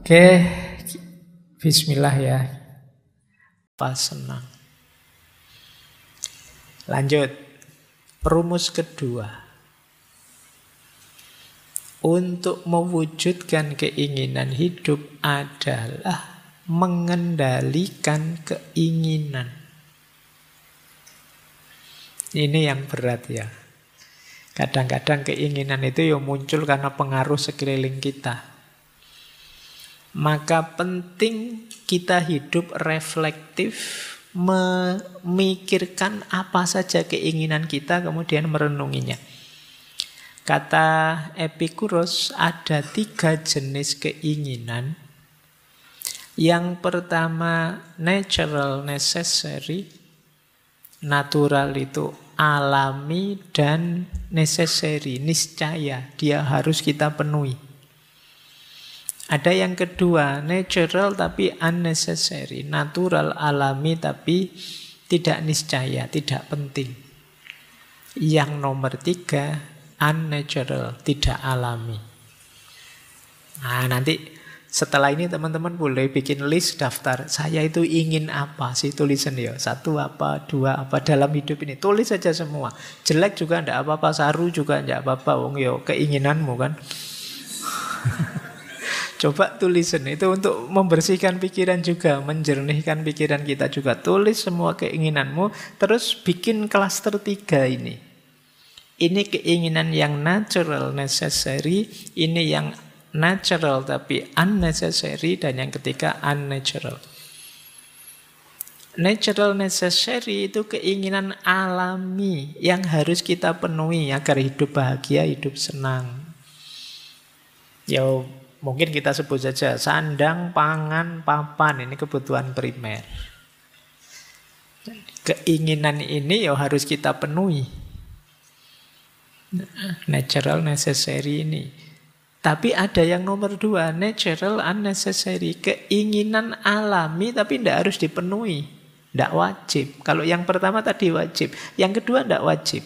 Oke, bismillah ya. Pas senang. Lanjut. Rumus kedua. Untuk mewujudkan keinginan hidup adalah mengendalikan keinginan. Ini yang berat ya. Kadang-kadang keinginan itu ya muncul karena pengaruh sekeliling kita. Maka penting kita hidup reflektif, memikirkan apa saja keinginan kita, kemudian merenunginya. Kata Epikuros, ada 3 jenis keinginan. Yang pertama, natural necessary. Natural itu alami dan necessary, niscaya, dia harus kita penuhi. Ada yang kedua, natural tapi unnecessary. Natural, alami tapi tidak niscaya, tidak penting. Yang nomor 3, unnatural, tidak alami. Nah, nanti setelah ini teman-teman boleh bikin list daftar. Saya itu ingin apa sih, tulisan ya. 1 apa, 2 apa dalam hidup ini. Tulis saja semua. Jelek juga enggak apa-apa, saru juga enggak apa-apa. Wong yo keinginanmu kan. Coba tulisan itu untuk membersihkan pikiran juga, menjernihkan pikiran kita juga. Tulis semua keinginanmu, terus bikin klaster 3 ini. Ini keinginan yang natural, necessary. Ini yang natural tapi unnecessary. Dan yang ketiga unnatural. Natural necessary itu keinginan alami yang harus kita penuhi agar hidup bahagia, hidup senang. Ya mungkin kita sebut saja sandang, pangan, papan. Ini kebutuhan primer. Keinginan ini ya harus kita penuhi. Natural necessary ini. Tapi ada yang nomor 2, natural unnecessary. Keinginan alami tapi tidak harus dipenuhi. Tidak wajib. Kalau yang pertama tadi wajib. Yang kedua tidak wajib.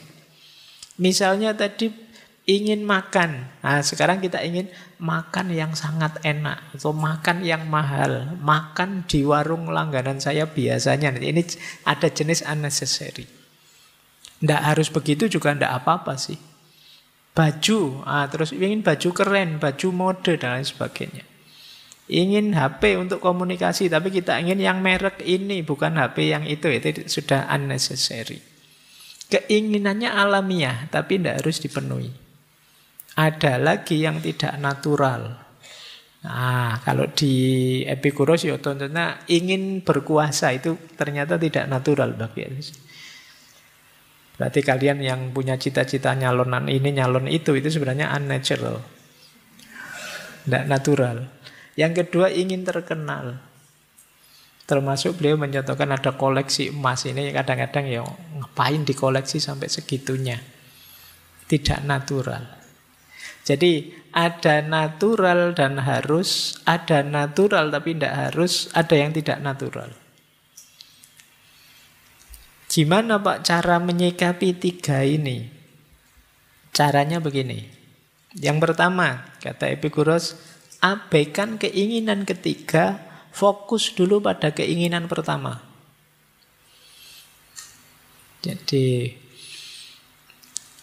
Misalnya tadi ingin makan. Nah sekarang kita ingin makan yang sangat enak. Atau makan yang mahal. Makan di warung langganan saya biasanya. Ini ada jenis unnecessary. Tidak harus begitu juga tidak apa-apa sih. Baju, terus ingin baju keren, baju mode dan lain sebagainya. Ingin HP untuk komunikasi, tapi kita ingin yang merek ini, bukan HP yang itu sudah unnecessary. Keinginannya alamiah, tapi tidak harus dipenuhi. Ada lagi yang tidak natural. Nah, kalau di Epikuros ya contohnya ingin berkuasa, itu ternyata tidak natural bagi Berarti kalian yang punya cita-cita nyalonan ini, nyalon itu sebenarnya unnatural. Tidak natural. Yang kedua ingin terkenal. Termasuk beliau mencontohkan ada koleksi emas. Ini kadang-kadang ya ngapain dikoleksi sampai segitunya. Tidak natural. Jadi ada natural dan harus, ada natural tapi tidak harus, ada yang tidak natural. Gimana Pak cara menyikapi 3 ini? Caranya begini. Yang pertama, kata Epikuros, abaikan keinginan ketiga, fokus dulu pada keinginan pertama. Jadi,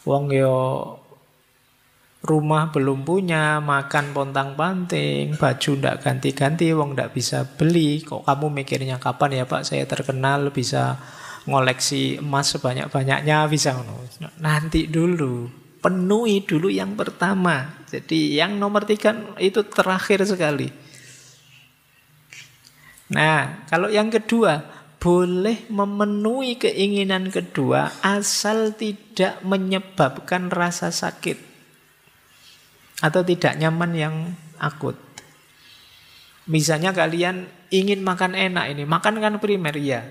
wong yo rumah belum punya, makan pontang-panting, baju ndak ganti-ganti, wong ndak bisa beli. Kok kamu mikirnya kapan ya Pak saya terkenal bisa ngoleksi emas sebanyak-banyaknya, bisa. Nanti dulu, penuhi dulu yang pertama. Jadi yang nomor 3 itu terakhir sekali. Nah, kalau yang kedua, boleh memenuhi keinginan kedua asal tidak menyebabkan rasa sakit atau tidak nyaman yang akut. Misalnya kalian ingin makan enak ini, makan kan primer ya.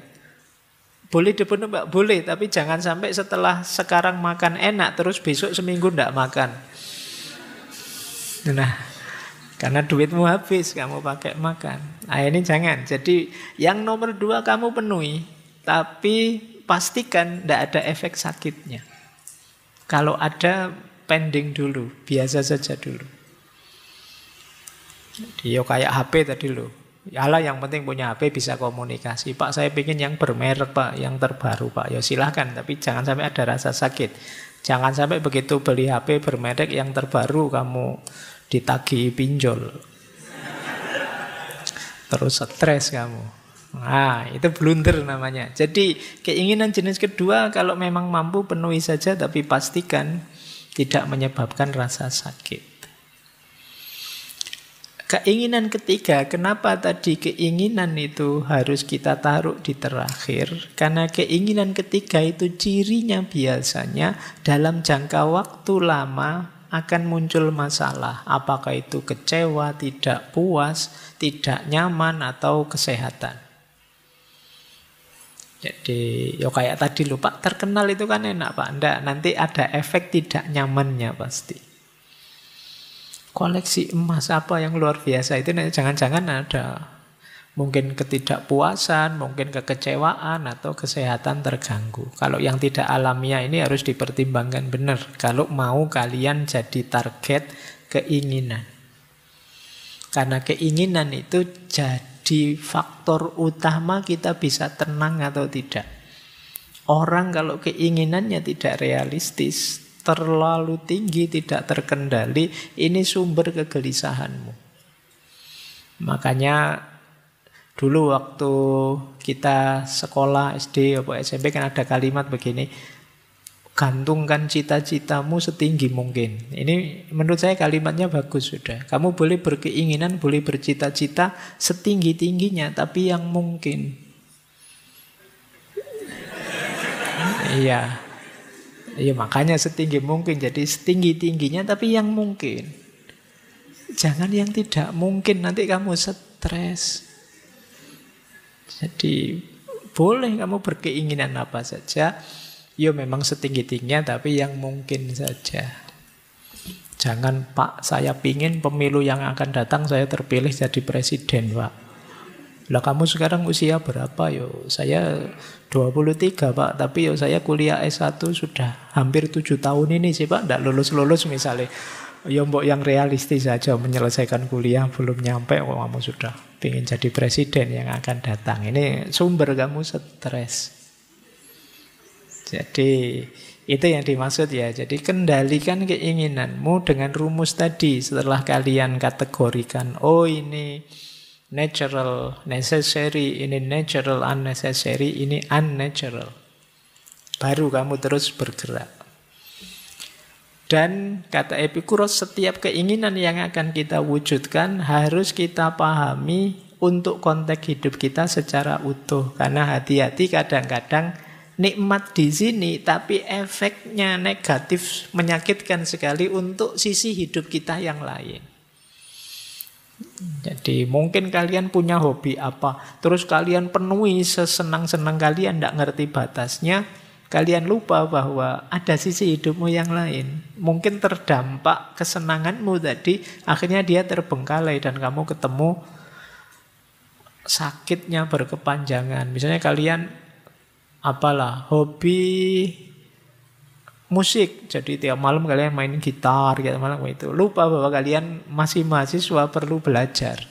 Boleh dipenuhi Mbak, boleh, tapi jangan sampai setelah sekarang makan enak terus besok seminggu tidak makan. Nah, karena duitmu habis kamu pakai makan. Nah ini jangan. Jadi yang nomor 2 kamu penuhi, tapi pastikan tidak ada efek sakitnya. Kalau ada pending dulu, biasa saja dulu. Dia kayak HP tadi loh. Yalah yang penting punya HP bisa komunikasi. Pak saya pengen yang bermerek Pak, yang terbaru Pak. Ya silahkan, tapi jangan sampai ada rasa sakit. Jangan sampai begitu beli HP bermerek yang terbaru kamu ditagih pinjol. Terus stres kamu. Nah, itu blunder namanya. Jadi keinginan jenis kedua kalau memang mampu penuhi saja, tapi pastikan tidak menyebabkan rasa sakit. Keinginan ketiga, kenapa tadi keinginan itu harus kita taruh di terakhir? Karena keinginan ketiga itu cirinya biasanya dalam jangka waktu lama akan muncul masalah. Apakah itu kecewa, tidak puas, tidak nyaman, atau kesehatan. Jadi, ya kayak tadi loh, Pak, terkenal itu kan enak, Pak. Enggak, nanti ada efek tidak nyamannya pasti. Koleksi emas apa yang luar biasa itu jangan-jangan ada mungkin ketidakpuasan, mungkin kekecewaan atau kesehatan terganggu. Kalau yang tidak alamiah ini harus dipertimbangkan benar kalau mau kalian jadi target keinginan. Karena keinginan itu jadi faktor utama kita bisa tenang atau tidak. Orang kalau keinginannya tidak realistis, terlalu tinggi, tidak terkendali, ini sumber kegelisahanmu. Makanya dulu waktu kita sekolah SD atau SMP kan ada kalimat begini, gantungkan cita-citamu setinggi mungkin. Ini menurut saya kalimatnya bagus sudah. Kamu boleh berkeinginan, boleh bercita-cita setinggi-tingginya, tapi yang mungkin. Iya. Ya makanya setinggi mungkin. Jadi setinggi-tingginya tapi yang mungkin. Jangan yang tidak mungkin, nanti kamu stres. Jadi boleh kamu berkeinginan apa saja. Ya memang setinggi-tingginya tapi yang mungkin saja. Jangan Pak, saya pingin pemilu yang akan datang saya terpilih jadi presiden Pak. Lah kamu sekarang usia berapa? Yo, saya 23 Pak, tapi yo saya kuliah S1 sudah hampir 7 tahun ini sih Pak, ndak lulus-lulus misalnya. Ya mbok yang realistis saja, menyelesaikan kuliah belum nyampe kok kamu sudah pengen jadi presiden yang akan datang. Ini sumber kamu stres. Jadi itu yang dimaksud ya. Jadi kendalikan keinginanmu dengan rumus tadi. Setelah kalian kategorikan, oh ini natural, necessary, ini natural, unnecessary, ini unnatural. Baru kamu terus bergerak. Dan kata Epikuros, setiap keinginan yang akan kita wujudkan harus kita pahami untuk konteks hidup kita secara utuh. Karena hati-hati kadang-kadang nikmat di sini, tapi efeknya negatif, menyakitkan sekali untuk sisi hidup kita yang lain. Jadi mungkin kalian punya hobi apa, terus kalian penuhi sesenang-senang kalian, tidak ngerti batasnya, kalian lupa bahwa ada sisi hidupmu yang lain. Mungkin terdampak kesenanganmu tadi, akhirnya dia terbengkalai dan kamu ketemu sakitnya berkepanjangan. Misalnya kalian apalah hobi musik, jadi tiap malam kalian main gitar, tiap malam itu. Lupa bahwa kalian masih mahasiswa, perlu belajar.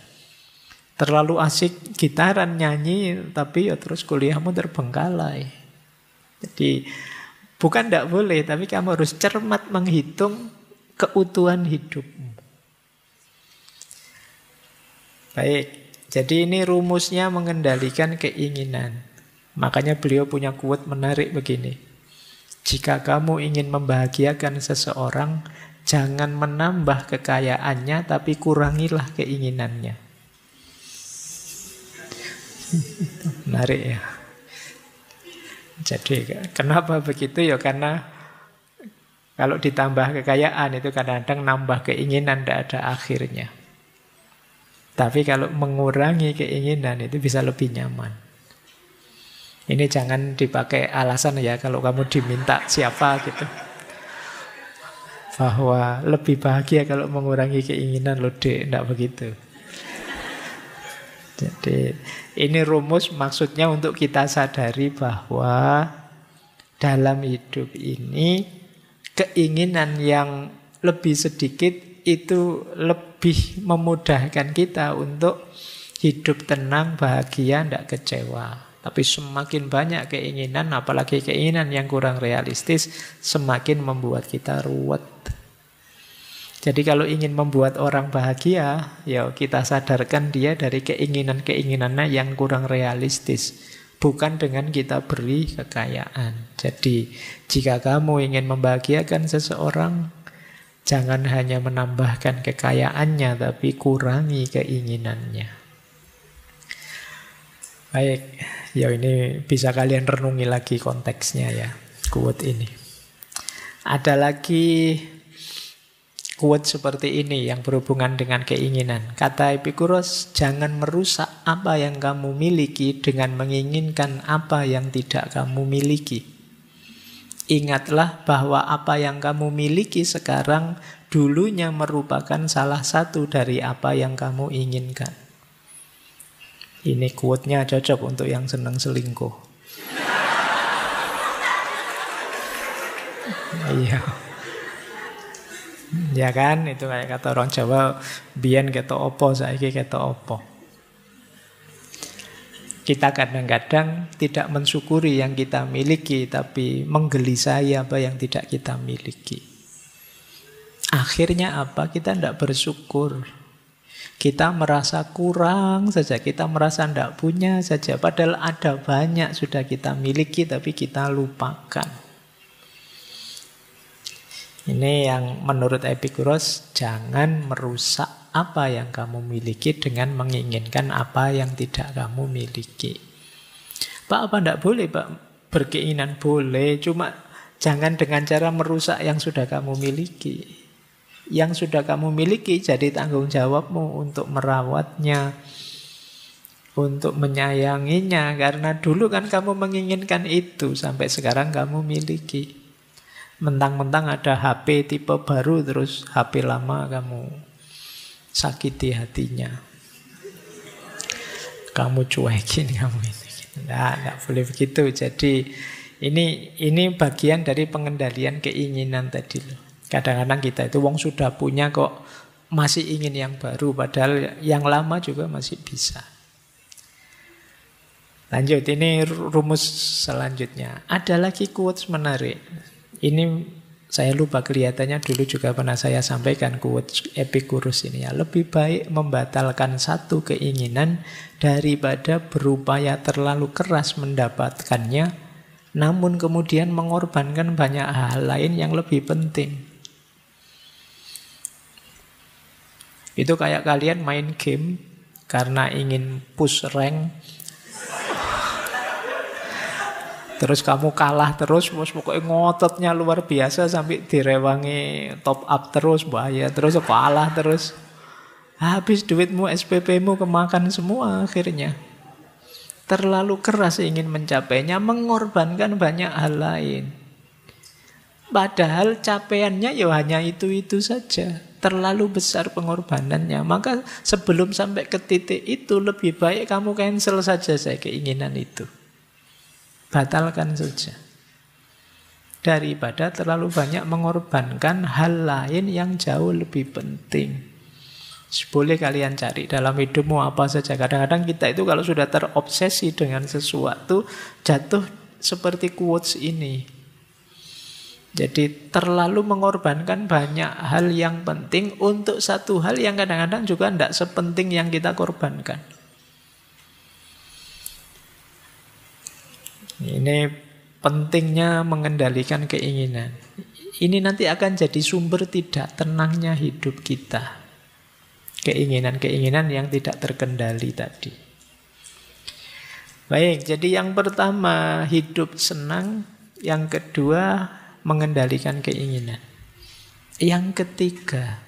Terlalu asik gitaran, nyanyi, tapi ya terus kuliahmu terbengkalai. Jadi bukan tidak boleh, tapi kamu harus cermat menghitung keutuhan hidupmu. Baik, jadi ini rumusnya mengendalikan keinginan. Makanya beliau punya quote menarik begini. Jika kamu ingin membahagiakan seseorang, jangan menambah kekayaannya, tapi kurangilah keinginannya. Menarik ya. Jadi kenapa begitu ya? Karena kalau ditambah kekayaan itu kadang-kadang nambah keinginan, tidak ada akhirnya. Tapi kalau mengurangi keinginan itu bisa lebih nyaman. Ini jangan dipakai alasan ya kalau kamu diminta siapa gitu. Bahwa lebih bahagia kalau mengurangi keinginan loh dek, tidak begitu. Jadi ini rumus maksudnya untuk kita sadari bahwa dalam hidup ini keinginan yang lebih sedikit itu lebih memudahkan kita untuk hidup tenang, bahagia, tidak kecewa. Tapi semakin banyak keinginan, apalagi keinginan yang kurang realistis, semakin membuat kita ruwet. Jadi kalau ingin membuat orang bahagia, ya kita sadarkan dia dari keinginan-keinginannya yang kurang realistis. Bukan dengan kita beri kekayaan. Jadi jika kamu ingin membahagiakan seseorang, jangan hanya menambahkan kekayaannya, tapi kurangi keinginannya. Baik, ya ini bisa kalian renungi lagi konteksnya ya, quote ini. Ada lagi quote seperti ini yang berhubungan dengan keinginan. Kata Epikuros, jangan merusak apa yang kamu miliki dengan menginginkan apa yang tidak kamu miliki. Ingatlah bahwa apa yang kamu miliki sekarang dulunya merupakan salah satu dari apa yang kamu inginkan. Ini quote-nya cocok untuk yang senang selingkuh. Iya. Ya kan, itu kayak kata orang Jawa, biyen ketok opo, saiki ketok opo. Kita kadang-kadang tidak mensyukuri yang kita miliki, tapi menggelisahi apa yang tidak kita miliki. Akhirnya apa? Kita tidak bersyukur. Kita merasa kurang saja, kita merasa tidak punya saja. Padahal ada banyak sudah kita miliki, tapi kita lupakan. Ini yang menurut Epikuros, jangan merusak apa yang kamu miliki dengan menginginkan apa yang tidak kamu miliki. Pak, apa tidak boleh, Pak? Berkeinginan boleh, cuma jangan dengan cara merusak yang sudah kamu miliki. Yang sudah kamu miliki jadi tanggung jawabmu untuk merawatnya, untuk menyayanginya. Karena dulu kan kamu menginginkan itu, sampai sekarang kamu miliki. Mentang-mentang ada HP tipe baru, terus HP lama kamu sakiti hatinya. Kamu cuekin kamu ini. Nggak boleh begitu. Jadi ini bagian dari pengendalian keinginan tadi loh. Kadang-kadang kita itu wong sudah punya kok masih ingin yang baru, padahal yang lama juga masih bisa. Lanjut, ini rumus selanjutnya. Ada lagi quotes menarik. Ini saya lupa, kelihatannya dulu juga pernah saya sampaikan quotes Epikuros ini ya. Lebih baik membatalkan satu keinginan daripada berupaya terlalu keras mendapatkannya, namun kemudian mengorbankan banyak hal lain yang lebih penting. Itu kayak kalian main game karena ingin push rank, terus kamu kalah terus, pokoknya ngototnya luar biasa sampai direwangi top up terus, bahaya terus, kalah terus. Habis duitmu, SPP-mu kemakan semua akhirnya. Terlalu keras ingin mencapainya, mengorbankan banyak hal lain. Padahal capaiannya ya hanya itu-itu saja. Terlalu besar pengorbanannya. Maka sebelum sampai ke titik itu, lebih baik kamu cancel saja saya keinginan itu. Batalkan saja. Daripada terlalu banyak mengorbankan hal lain yang jauh lebih penting. Boleh kalian cari dalam hidupmu apa saja. Kadang-kadang kita itu kalau sudah terobsesi dengan sesuatu, jatuh seperti quotes ini. Jadi terlalu mengorbankan banyak hal yang penting untuk satu hal yang kadang-kadang juga tidak sepenting yang kita korbankan. Ini pentingnya mengendalikan keinginan. Ini nanti akan jadi sumber tidak tenangnya hidup kita. Keinginan-keinginan yang tidak terkendali tadi. Baik, jadi yang pertama hidup senang, yang kedua mengendalikan keinginan. Yang ketiga,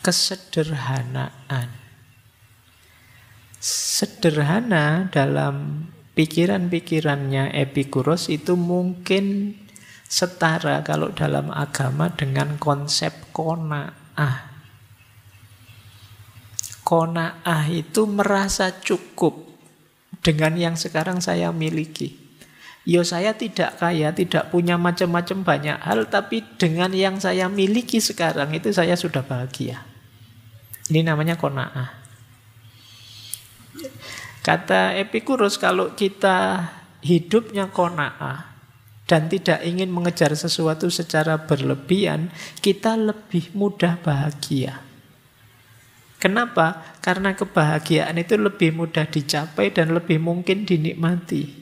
kesederhanaan. Sederhana dalam pikiran-pikirannya Epikuros itu mungkin setara kalau dalam agama dengan konsep qanaah. Qanaah itu merasa cukup dengan yang sekarang saya miliki. Yo saya tidak kaya, tidak punya macam-macam banyak hal, tapi dengan yang saya miliki sekarang itu saya sudah bahagia. Ini namanya qanaah. Kata Epicurus, kalau kita hidupnya qanaah dan tidak ingin mengejar sesuatu secara berlebihan, kita lebih mudah bahagia. Kenapa? Karena kebahagiaan itu lebih mudah dicapai dan lebih mungkin dinikmati.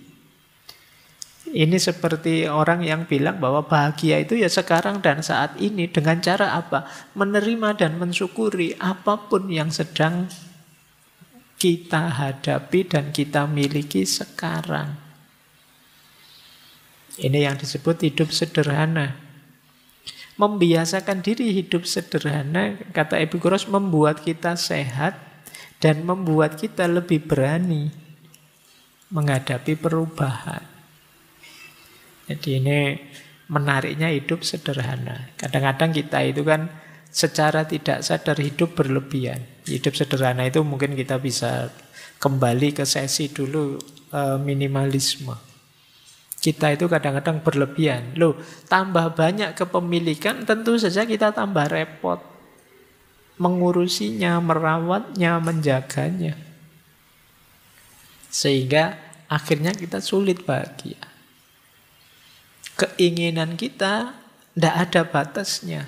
Ini seperti orang yang bilang bahwa bahagia itu ya sekarang dan saat ini. Dengan cara apa? Menerima dan mensyukuri apapun yang sedang kita hadapi dan kita miliki sekarang. Ini yang disebut hidup sederhana. Membiasakan diri hidup sederhana, kata Epicurus, membuat kita sehat dan membuat kita lebih berani menghadapi perubahan. Jadi ini menariknya hidup sederhana. Kadang-kadang kita itu kan secara tidak sadar hidup berlebihan. Hidup sederhana itu mungkin kita bisa kembali ke sesi dulu minimalisme. Kita itu kadang-kadang berlebihan. Loh, tambah banyak kepemilikan tentu saja kita tambah repot. Mengurusinya, merawatnya, menjaganya. Sehingga akhirnya kita sulit bahagia. Keinginan kita tidak ada batasnya.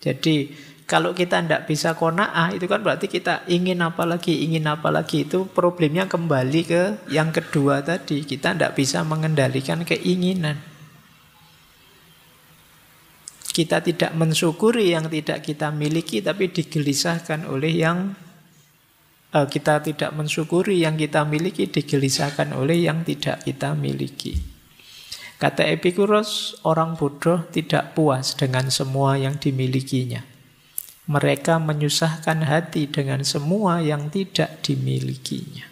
Jadi kalau kita tidak bisa qanaah, itu kan berarti kita ingin apa lagi. Itu problemnya kembali ke yang kedua tadi. Kita tidak bisa mengendalikan keinginan. Kita tidak mensyukuri yang tidak kita miliki, tapi digelisahkan oleh yang kita tidak mensyukuri yang kita miliki, digelisahkan oleh yang tidak kita miliki. Kata Epicurus, orang bodoh tidak puas dengan semua yang dimilikinya. Mereka menyusahkan hati dengan semua yang tidak dimilikinya.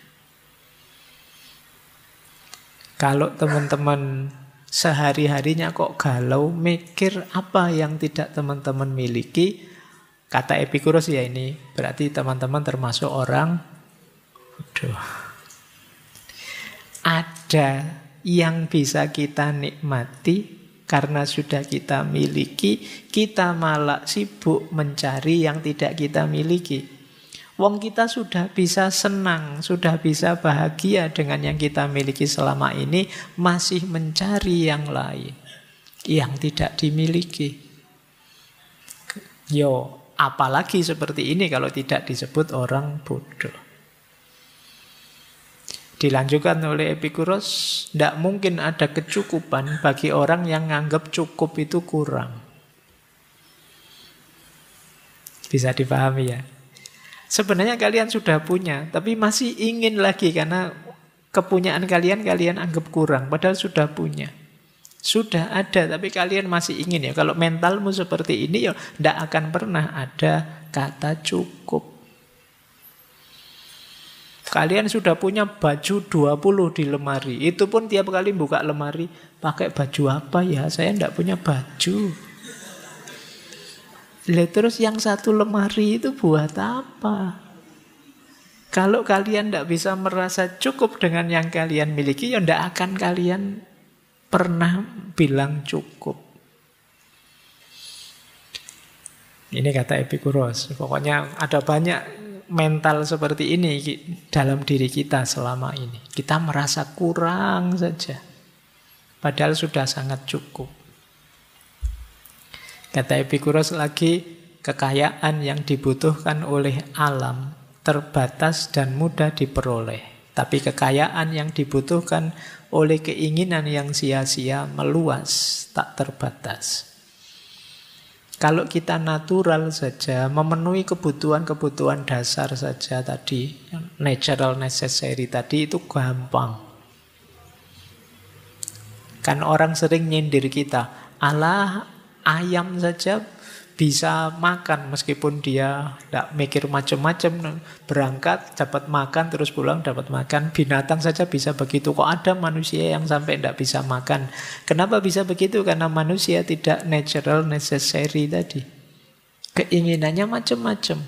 Kalau teman-teman sehari-harinya kok galau, mikir apa yang tidak teman-teman miliki, kata Epicurus ya ini, berarti teman-teman termasuk orang bodoh. Ada yang bisa kita nikmati karena sudah kita miliki, kita malah sibuk mencari yang tidak kita miliki. Wong kita sudah bisa senang, sudah bisa bahagia dengan yang kita miliki selama ini, masih mencari yang lain, yang tidak dimiliki. Yo, apalagi seperti ini kalau tidak disebut orang bodoh. Dilanjutkan oleh Epicurus, tidak mungkin ada kecukupan bagi orang yang menganggap cukup itu kurang. Bisa dipahami ya? Sebenarnya kalian sudah punya, tapi masih ingin lagi karena kepunyaan kalian anggap kurang, padahal sudah punya. Sudah ada, tapi kalian masih ingin ya. Kalau mentalmu seperti ini ya tidak akan pernah ada kata cukup. Kalian sudah punya baju 20 di lemari. Itu pun tiap kali buka lemari, pakai baju apa ya? Saya tidak punya baju. Terus yang satu lemari itu buat apa? Kalau kalian tidak bisa merasa cukup dengan yang kalian miliki, ya tidak akan kalian pernah bilang cukup. Ini kata Epicurus. Pokoknya ada banyak mental seperti ini dalam diri kita selama ini. Kita merasa kurang saja, padahal sudah sangat cukup. Kata Epicurus lagi, kekayaan yang dibutuhkan oleh alam terbatas dan mudah diperoleh. Tapi kekayaan yang dibutuhkan oleh keinginan yang sia-sia meluas, tak terbatas. Kalau kita natural saja, memenuhi kebutuhan-kebutuhan dasar saja tadi, natural necessary tadi, itu gampang. Kan orang sering nyindir kita, alah ayam saja bisa makan meskipun dia tidak mikir macam-macam, berangkat dapat makan terus pulang dapat makan. Binatang saja bisa begitu, kok ada manusia yang sampai tidak bisa makan? Kenapa bisa begitu? Karena manusia tidak natural necessary tadi, keinginannya macam-macam.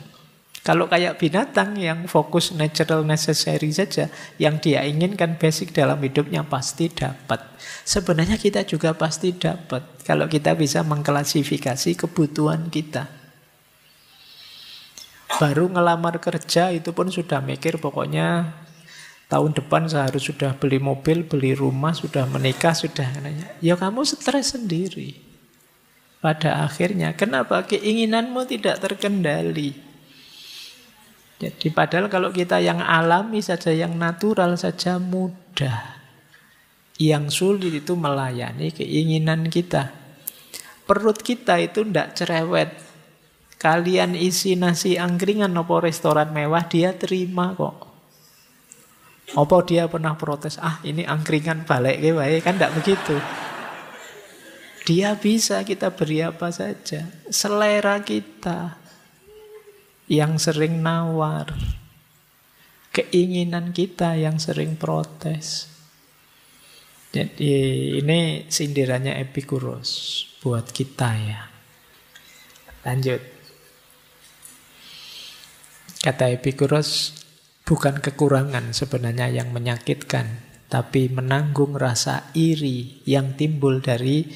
Kalau kayak binatang yang fokus natural necessary saja, yang dia inginkan basic dalam hidupnya pasti dapat. Sebenarnya kita juga pasti dapat kalau kita bisa mengklasifikasi kebutuhan kita. Baru ngelamar kerja itu pun sudah mikir pokoknya tahun depan saya harus sudah beli mobil, beli rumah, sudah menikah, sudah. Ya kamu stres sendiri. Pada akhirnya, kenapa? Keinginanmu tidak terkendali. Jadi padahal kalau kita yang alami saja, yang natural saja mudah. Yang sulit itu melayani keinginan kita. Perut kita itu tidak cerewet. Kalian isi nasi angkringan atau restoran mewah, dia terima kok. Apa dia pernah protes? Ah ini angkringan balik baik, kan tidak begitu. Dia bisa, kita beri apa saja. Selera kita yang sering nawar, keinginan kita yang sering protes. Jadi ini sindirannya Epikuros buat kita ya. Lanjut. Kata Epikuros, bukan kekurangan sebenarnya yang menyakitkan, tapi menanggung rasa iri yang timbul dari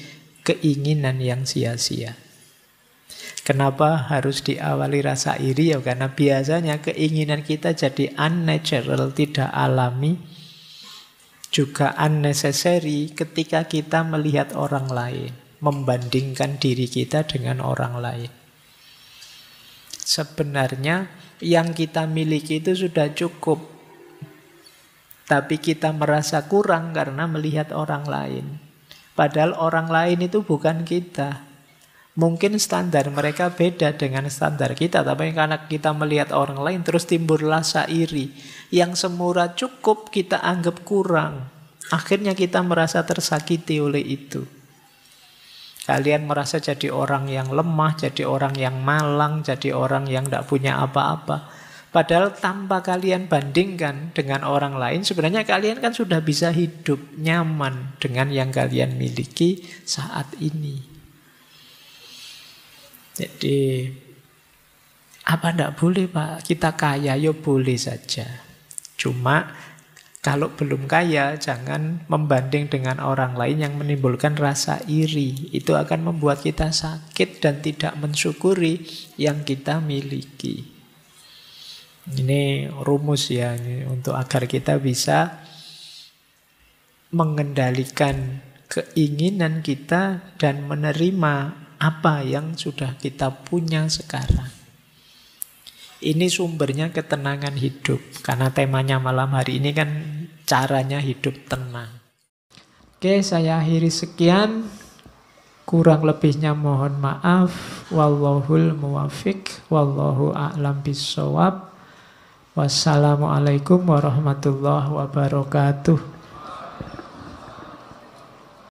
keinginan yang sia-sia. Kenapa harus diawali rasa iri? Ya karena biasanya keinginan kita jadi unnatural, tidak alami, juga unnecessary ketika kita melihat orang lain, membandingkan diri kita dengan orang lain. Sebenarnya yang kita miliki itu sudah cukup, tapi kita merasa kurang karena melihat orang lain. Padahal orang lain itu bukan kita. Mungkin standar mereka beda dengan standar kita, tapi karena kita melihat orang lain terus timbul rasa iri. Yang semurah cukup kita anggap kurang. Akhirnya kita merasa tersakiti oleh itu. Kalian merasa jadi orang yang lemah, jadi orang yang malang, jadi orang yang tidak punya apa-apa. Padahal tanpa kalian bandingkan dengan orang lain, sebenarnya kalian kan sudah bisa hidup nyaman dengan yang kalian miliki saat ini. Jadi apa tidak boleh Pak? Kita kaya, ya boleh saja. Cuma kalau belum kaya jangan membanding dengan orang lain yang menimbulkan rasa iri. Itu akan membuat kita sakit dan tidak mensyukuri yang kita miliki. Ini rumus ya, ini untuk agar kita bisa mengendalikan keinginan kita dan menerima apa yang sudah kita punya sekarang. Ini sumbernya ketenangan hidup. Karena temanya malam hari ini kan caranya hidup tenang. Oke, saya akhiri sekian. Kurang lebihnya mohon maaf. Wallahul muwafiq. Wallahu a'lam bishawab. Wassalamualaikum warahmatullahi wabarakatuh.